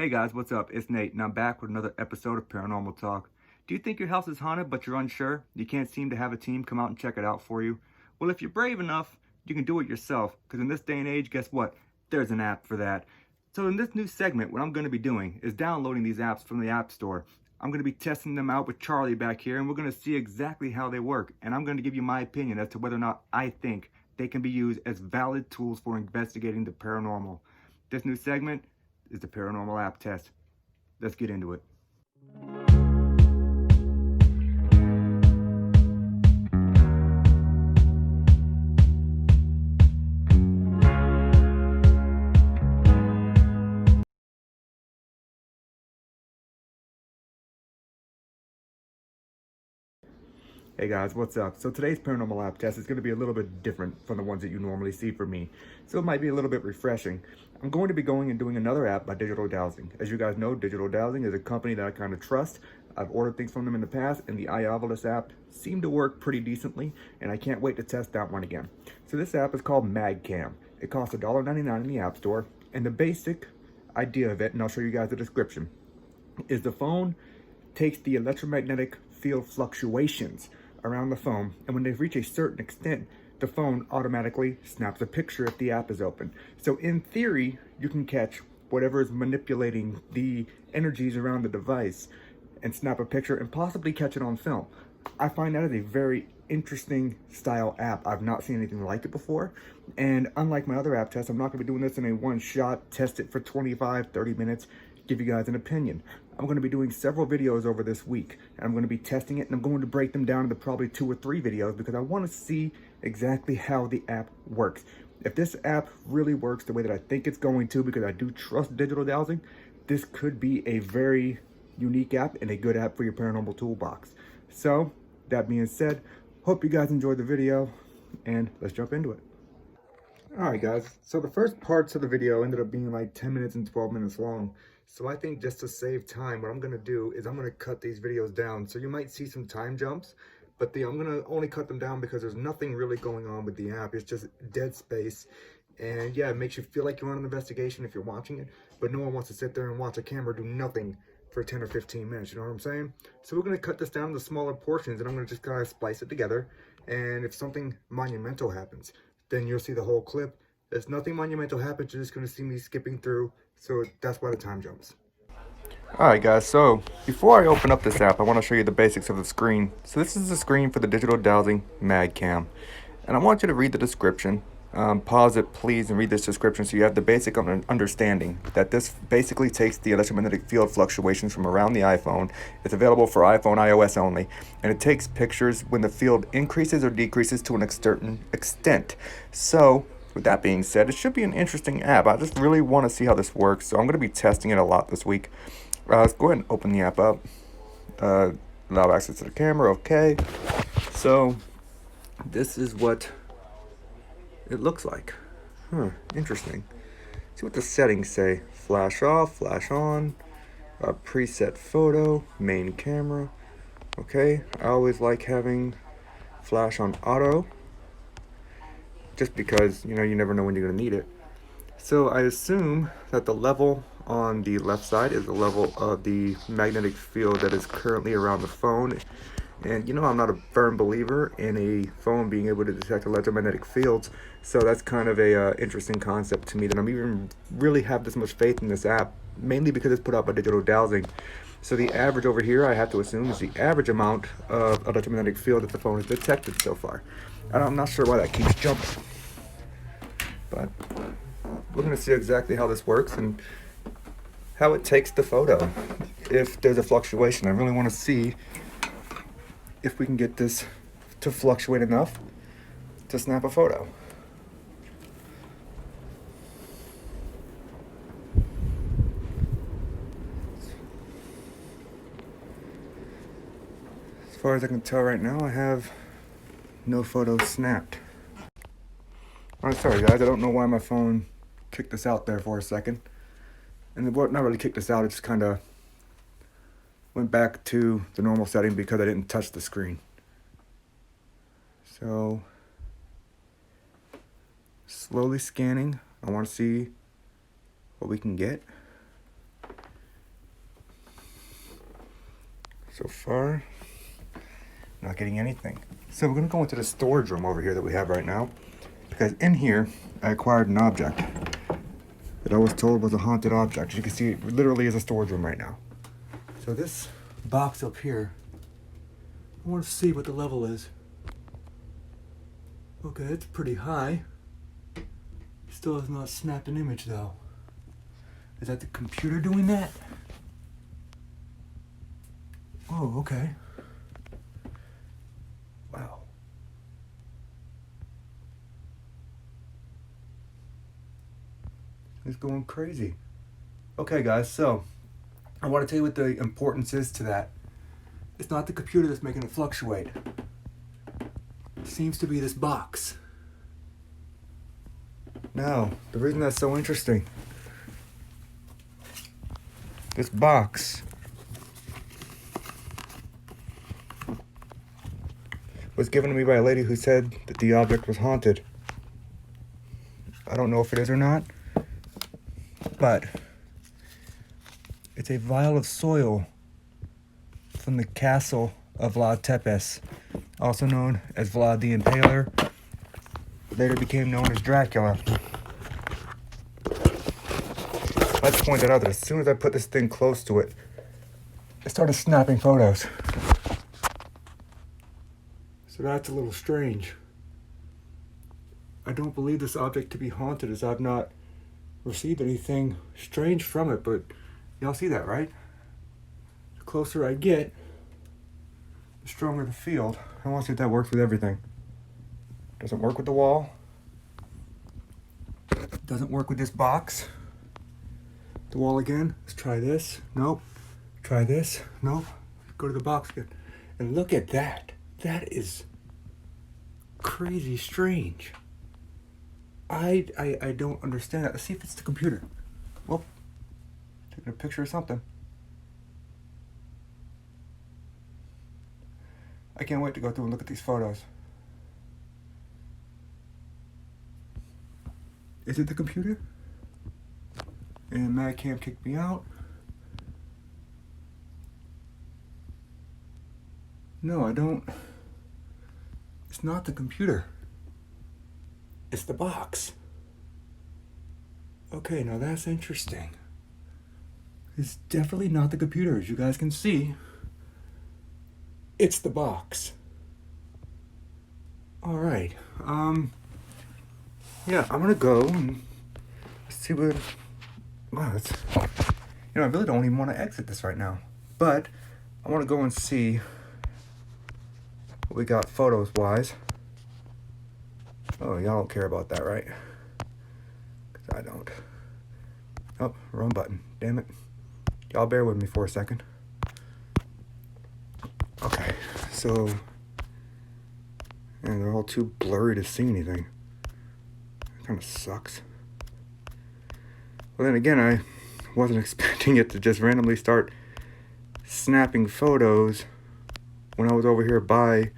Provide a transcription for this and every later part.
Hey guys, what's up? It's Nate, and I'm back with another episode of Paranormal Talk. Do you think your house is haunted, but you're unsure? You can't seem to have a team come out and check it out for you? Well, if you're brave enough, you can do it yourself, because in this day and age, guess what? There's an app for that. So in this new segment, what I'm going to be doing is downloading these apps from the App Store. I'm going to be testing them out with Charlie back here, and we're going to see exactly how they work. And I'm going to give you my opinion as to whether or not I think they can be used as valid tools for investigating the paranormal. This new segment is the Paranormal App Test. Let's get into it. Hey guys, what's up? So today's Paranormal App Test is going to be a little bit different from the ones that you normally see from me. So it might be a little bit refreshing. I'm going to be going and doing another app by Digital Dowsing. As you guys know, Digital Dowsing is a company that I kind of trust. I've ordered things from them in the past, and the iOvilus app seemed to work pretty decently, and I can't wait to test that one again. So this app is called MagCam. It costs $1.99 in the App Store, and the basic idea of it, and I'll show you guys the description, is the phone takes the electromagnetic field fluctuations around the phone, and when they reach a certain extent, the phone automatically snaps a picture if the app is open. So in theory, you can catch whatever is manipulating the energies around the device and snap a picture and possibly catch it on film. I find that is a very interesting style app. I've not seen anything like it before. And unlike my other app tests, I'm not going to be doing this in a one shot, test it for 25, 30 minutes, give you guys an opinion. I'm going to be doing several videos over this week, and I'm going to be testing it, and I'm going to break them down into probably 2 or 3 videos because I want to see exactly how the app works. If this app really works the way that I think it's going to, because I do trust Digital Dowsing, this could be a very unique app and a good app for your paranormal toolbox. So, that being said, hope you guys enjoyed the video, and let's jump into it. Alright guys, so the first parts of the video ended up being like 10 minutes and 12 minutes long. So I think just to save time, what I'm going to do is I'm going to cut these videos down. So you might see some time jumps, but I'm going to only cut them down because there's nothing really going on with the app. It's just dead space. And yeah, it makes you feel like you're on an investigation if you're watching it, but no one wants to sit there and watch a camera do nothing for 10 or 15 minutes, you know what I'm saying? So we're going to cut this down to smaller portions, and I'm going to just kind of splice it together. And if something monumental happens, then you'll see the whole clip. If nothing monumental happens, you're just going to see me skipping through. So that's why the time jumps. Alright guys, so before I open up this app, I want to show you the basics of the screen. So this is the screen for the Digital Dowsing MagCam. And I want you to read the description. Pause it please and read this description so you have the basic understanding that this basically takes the electromagnetic field fluctuations from around the iPhone. It's available for iPhone iOS only, and it takes pictures when the field increases or decreases to an certain extent. So with that being said, it should be an interesting app. I just really want to see how this works, so I'm going to be testing it a lot this week. Let's go ahead and open the app up. Allow access to the camera, okay. So this is what it looks like. Interesting. See what the settings say. Flash off, flash on, preset photo, main camera. Okay, I always like having flash on auto, just because, you know, you never know when you're going to need it. So I assume that the level on the left side is the level of the magnetic field that is currently around the phone. And you know, I'm not a firm believer in a phone being able to detect electromagnetic fields, so that's kind of a interesting concept to me, that I'm even really have this much faith in this app, mainly because it's put out by Digital Dowsing. So the average over here, I have to assume, is the average amount of electromagnetic field that the phone has detected so far. And I'm not sure why that keeps jumping, but we're going to see exactly how this works and how it takes the photo. If there's a fluctuation, I really want to see if we can get this to fluctuate enough to snap a photo. As far as I can tell right now, I have no photos snapped. I'm sorry guys, I don't know why my phone kicked us out there for a second. And it not really kicked us out, it just kind of went back to the normal setting because I didn't touch the screen. So, slowly scanning. I want to see what we can get. So far, not getting anything. So we're gonna go into the storage room over here that we have right now, because in here I acquired an object that I was told was a haunted object. As you can see, it literally is a storage room right now. So this box up here, I want to see what the level is. Okay, it's pretty high. Still has not snapped an image though. Is that the computer doing that? Oh, okay. Wow. It's going crazy. Okay, guys, so I want to tell you what the importance is to that. It's not the computer that's making it fluctuate. It seems to be this box. Now, the reason that's so interesting, this box was given to me by a lady who said that the object was haunted. I don't know if it is or not, but it's a vial of soil from the castle of Vlad Tepes, also known as Vlad the Impaler, later became known as Dracula. Let's point that out, that as soon as I put this thing close to it, it started snapping photos. So that's a little strange. I don't believe this object to be haunted, as I've not received anything strange from it, but y'all see that, right? The closer I get, the stronger the field. I want to see if that works with everything. Doesn't work with the wall. Doesn't work with this box. The wall again. Let's try this. Nope. Try this. Nope. Go to the box again. And look at that. That is crazy strange. I don't understand that. Let's see if it's the computer. Well, taking a picture or something. I can't wait to go through and look at these photos. Is it the computer? And MagCam kicked me out. No, I don't. It's not the computer. It's the box. Okay, now that's interesting. It's definitely not the computer, as you guys can see. It's the box. All right. Yeah, I'm gonna go and see what. Wow, it's. I really don't even want to exit this right now, but I want to go and see what we got photos wise. Oh, y'all don't care about that, right? Because I don't. Oh, wrong button. Damn it. Y'all bear with me for a second. Okay, so. And they're all too blurry to see anything. It kind of sucks. Well, then again, I wasn't expecting it to just randomly start snapping photos when I was over here by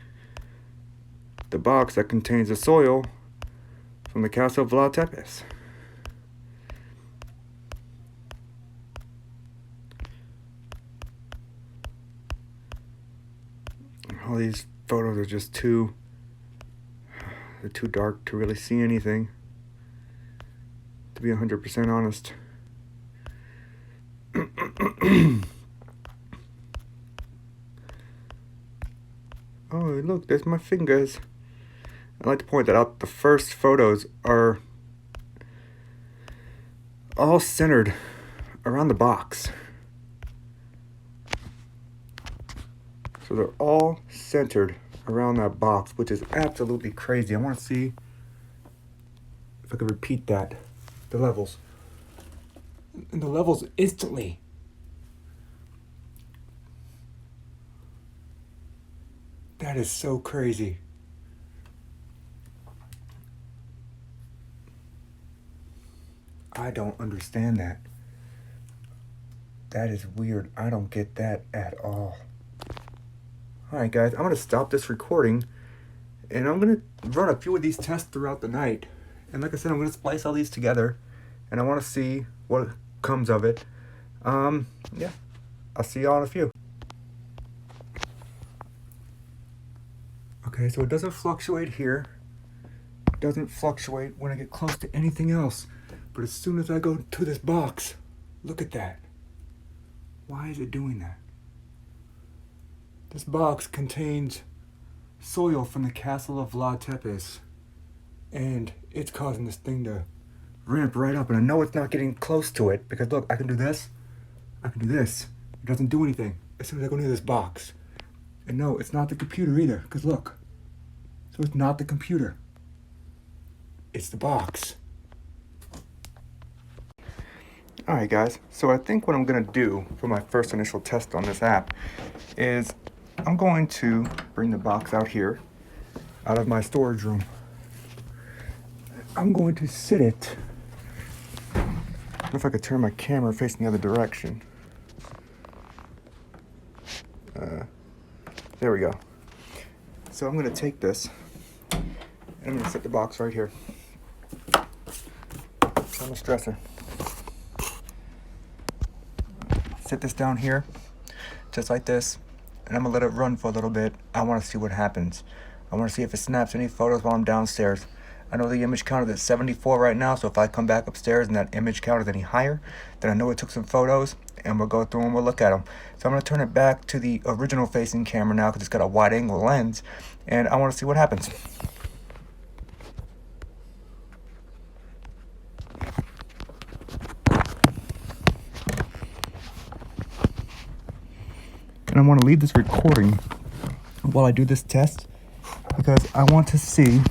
the box that contains the soil from the castle of Vlad Tepes. All these photos are just they're too dark to really see anything, to be 100% honest. Oh, look, there's my fingers. I'd like to point that out. The first photos are all centered around the box. So they're all centered around that box, which is absolutely crazy. I want to see if I can repeat that. The levels. And the levels instantly. That is so crazy. I don't understand that. That is weird. I don't get that at all. Alright guys, I'm going to stop this recording and I'm going to run a few of these tests throughout the night. And like I said, I'm going to splice all these together and I want to see what comes of it. Yeah, I'll see y'all in a few. Okay, so it doesn't fluctuate here. It doesn't fluctuate when I get close to anything else. But as soon as I go to this box, look at that. Why is it doing that? This box contains soil from the castle of La Tepes, and it's causing this thing to ramp right up. And I know it's not getting close to it because look, I can do this, I can do this. It doesn't do anything as soon as I go near this box. And no, it's not the computer either, because look. So it's not the computer. It's the box. Alright guys, so I think what I'm going to do for my first initial test on this app is I'm going to bring the box out here, out of my storage room. I'm going to sit it. I don't know if I could turn my camera facing the other direction. There we go. So I'm going to take this and I'm going to set the box right here on the stressor. Sit this down here, just like this, and I'm going to let it run for a little bit. I want to see what happens. I want to see if it snaps any photos while I'm downstairs. I know the image count is at 74 right now, so if I come back upstairs and that image count is any higher, then I know it took some photos, and we'll go through and we'll look at them. So I'm going to turn it back to the original facing camera now because it's got a wide angle lens, and I want to see what happens. And I want to leave this recording while I do this test because I want to see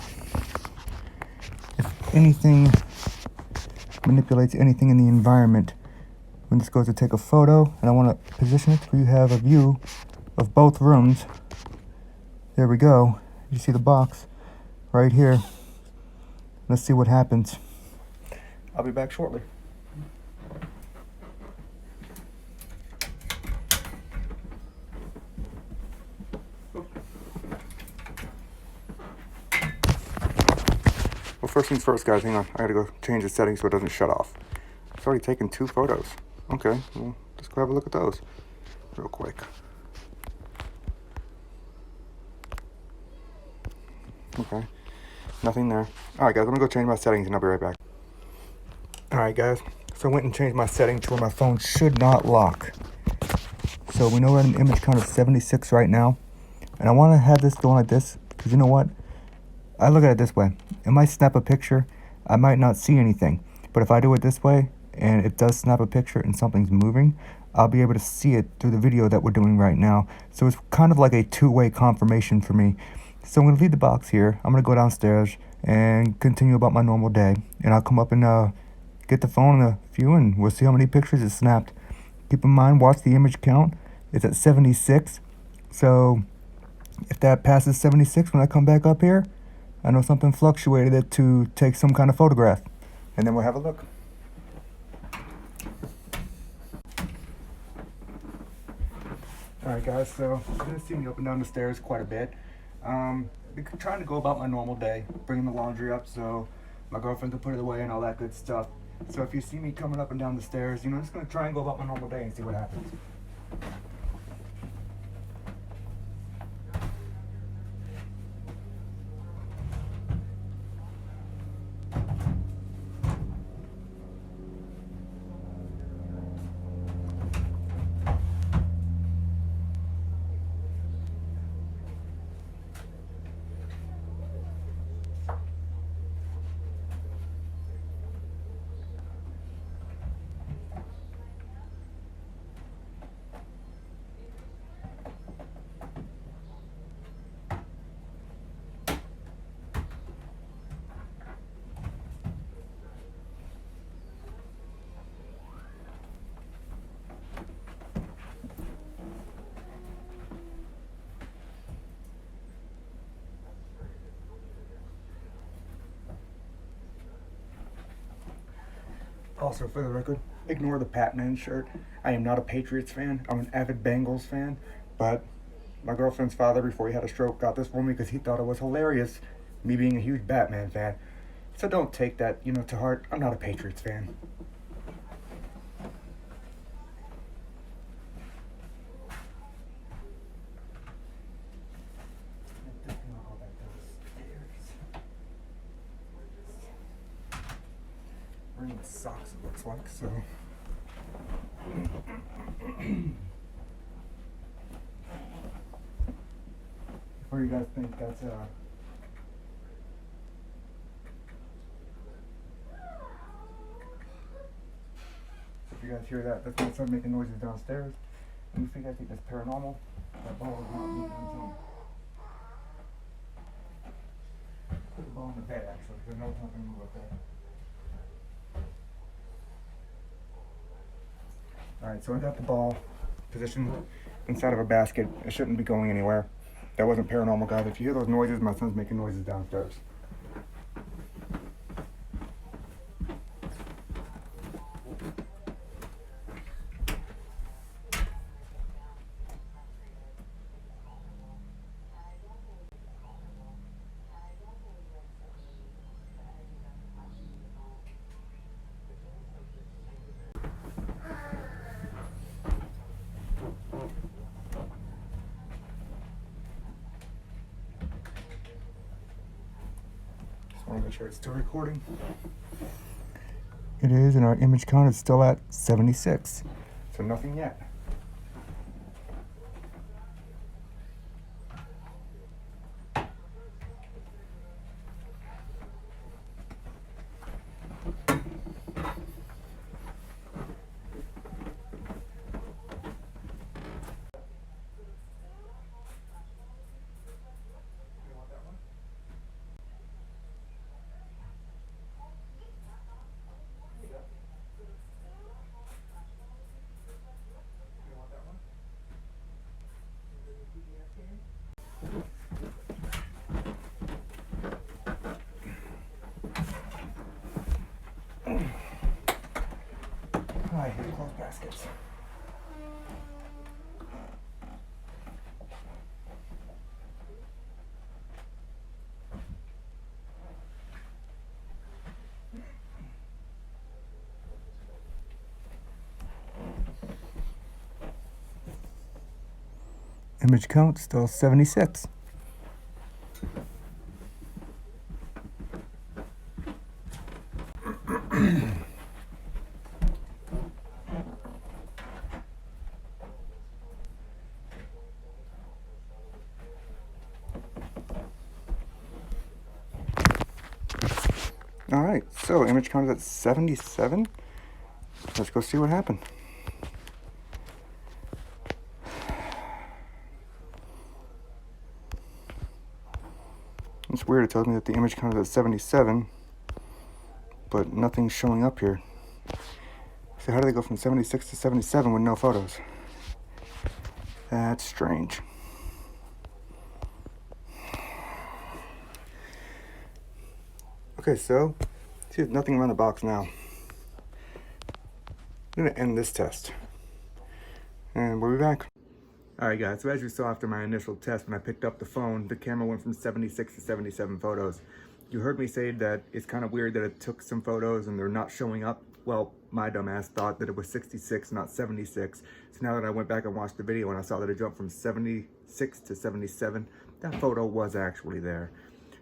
if anything manipulates anything in the environment when this goes to take a photo. And I want to position it so you have a view of both rooms. There we go. You see the box right here. Let's see what happens. I'll be back shortly. Well, first things first, guys, hang on. I gotta go change the settings so it doesn't shut off. It's already taken 2 photos. Okay, well, let's go have a look at those real quick. Okay, nothing there. Alright, guys, I'm gonna go change my settings and I'll be right back. Alright, guys, so I went and changed my setting to where my phone should not lock. So we know we're at an image count of 76 right now. And I want to have this going like this because you know what? I look at it this way. It might snap a picture. I might not see anything. But if I do it this way and it does snap a picture and something's moving, I'll be able to see it through the video that we're doing right now. So it's kind of like a two-way confirmation for me. So I'm going to leave the box here. I'm going to go downstairs and continue about my normal day. And I'll come up and get the phone in a few and we'll see how many pictures it snapped. Keep in mind, watch the image count. It's at 76. So if that passes 76 when I come back up here, I know something fluctuated it to take some kind of photograph. And then we'll have a look. Alright guys, so you're going to see me up and down the stairs quite a bit. Been trying to go about my normal day, bringing the laundry up so my girlfriend can put it away and all that good stuff. So if you see me coming up and down the stairs, I'm just going to try and go about my normal day and see what happens. Also, for the record, ignore the Batman shirt. I am not a Patriots fan. I'm an avid Bengals fan. But my girlfriend's father, before he had a stroke, got this for me because he thought it was hilarious, me being a huge Batman fan. So don't take that, to heart. I'm not a Patriots fan. with socks, it looks like, so. What do you guys think? That's if you guys hear that, that's when I start making noises downstairs. And if you guys think that's paranormal, that ball is not moving on its own. Put the ball in the bed, actually, because I know it's not going to move up there. Alright, so I got the ball positioned inside of a basket. It shouldn't be going anywhere. That wasn't paranormal, guys. If you hear those noises, my son's making noises downstairs. Just want to make sure it's still recording. It is, and our image count is still at 76. So nothing yet. Alright, here's close baskets. Image count still 76. All right, so image count is at 77. Let's go see what happened. It's weird, it tells me that the image count is at 77, but nothing's showing up here. So how do they go from 76 to 77 with no photos? That's strange. Okay, so see, there's nothing around the box now. I'm gonna end this test, and we'll be back. All right, guys, so as you saw after my initial test, when I picked up the phone, the camera went from 76 to 77 photos. You heard me say that it's kind of weird that it took some photos and they're not showing up. Well, my dumbass thought that it was 66, not 76. So now that I went back and watched the video and I saw that it jumped from 76 to 77, that photo was actually there.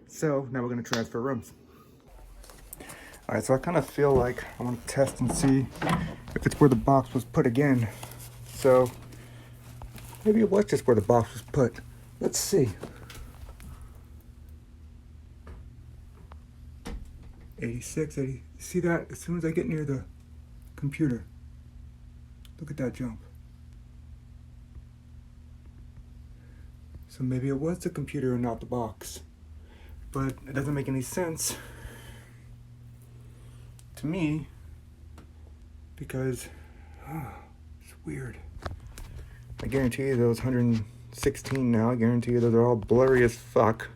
So now we're gonna transfer rooms. All right, so I kind of feel like I want to test and see if it's where the box was put again. So maybe it was just where the box was put. Let's see. 86, 80. See that? As soon as I get near the computer, look at that jump. So maybe it was the computer and not the box. But it doesn't make any sense to me, because it's weird. I guarantee you those 116 now, I guarantee you those are all blurry as fuck.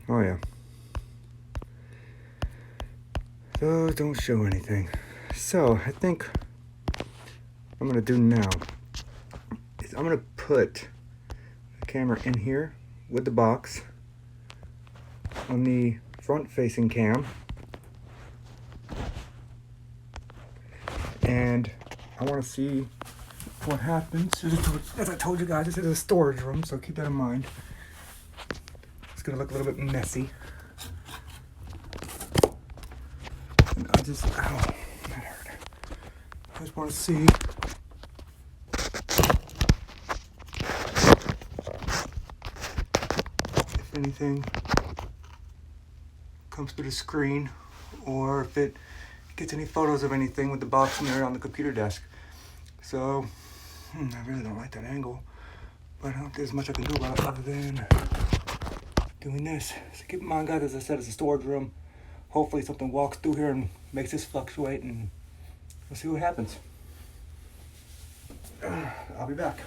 Oh yeah. Those don't show anything. So I think what I'm gonna do now is I'm gonna put the camera in here with the box on the front facing cam, and I want to see what happens. As I told you guys, this is a storage room, so keep that in mind. It's gonna look a little bit messy. And I just, ow, that hurt. I just want to see if anything comes through the screen or if it gets any photos of anything with the box in there on the computer desk. So, I really don't like that angle, but I don't think there's much I can do about it other than doing this. So keep in mind, guys, as I said, it's a storage room. Hopefully something walks through here and makes this fluctuate, and we'll see what happens. I'll be back.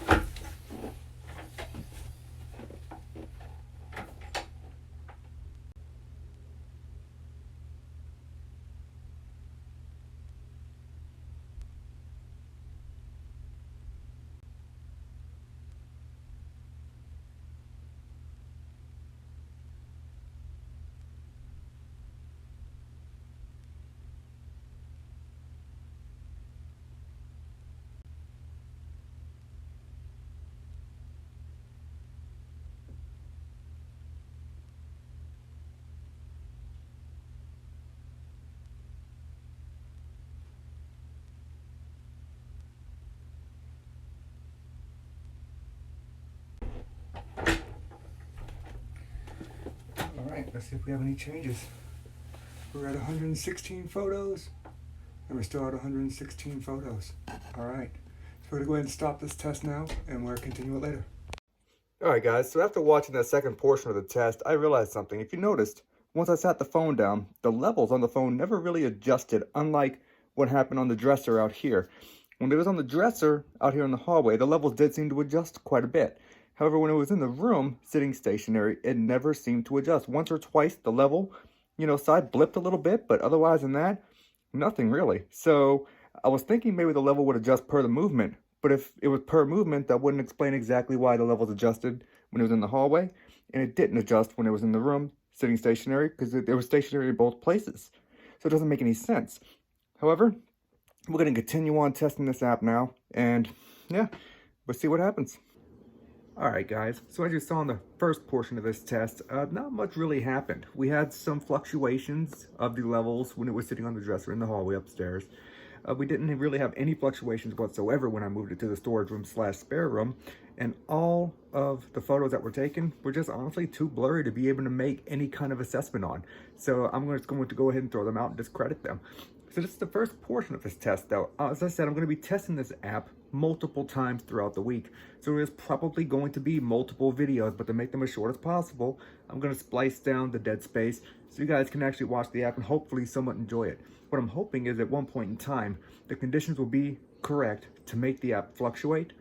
All right, let's see if we have any changes. We're at 116 photos, and we're still at 116 photos. All right, so we're gonna go ahead and stop this test now, and we'll continue it later. All right, guys, so after watching that second portion of the test, I realized something. If you noticed, once I sat the phone down, the levels on the phone never really adjusted, unlike what happened on the dresser out here. When it was on the dresser out here in the hallway, the levels did seem to adjust quite a bit. However, when it was in the room, sitting stationary, it never seemed to adjust. Once or twice, the level, side blipped a little bit, but otherwise than that, nothing really. So I was thinking maybe the level would adjust per the movement, but if it was per movement, that wouldn't explain exactly why the levels adjusted when it was in the hallway, and it didn't adjust when it was in the room, sitting stationary, because it was stationary in both places. So it doesn't make any sense. However, we're going to continue on testing this app now, and yeah, we'll see what happens. Alright guys, so as you saw in the first portion of this test, not much really happened. We had some fluctuations of the levels when it was sitting on the dresser in the hallway upstairs. We didn't really have any fluctuations whatsoever when I moved it to the storage room / spare room, and all of the photos that were taken were just honestly too blurry to be able to make any kind of assessment on. So I'm just going to go ahead and throw them out and discredit them. So this is the first portion of this test though. As I said, I'm going to be testing this app multiple times throughout the week. So there's probably going to be multiple videos, but to make them as short as possible, I'm going to splice down the dead space so you guys can actually watch the app and hopefully somewhat enjoy it. What I'm hoping is at one point in time, the conditions will be correct to make the app fluctuate,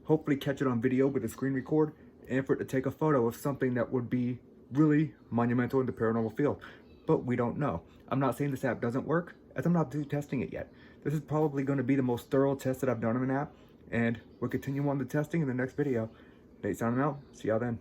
hopefully catch it on video with a screen record, and for it to take a photo of something that would be really monumental in the paranormal field. But we don't know. I'm not saying this app doesn't work, as I'm not testing it yet. This is probably going to be the most thorough test that I've done of an app, and we'll continue on the testing in the next video. Nate signing out. See y'all then.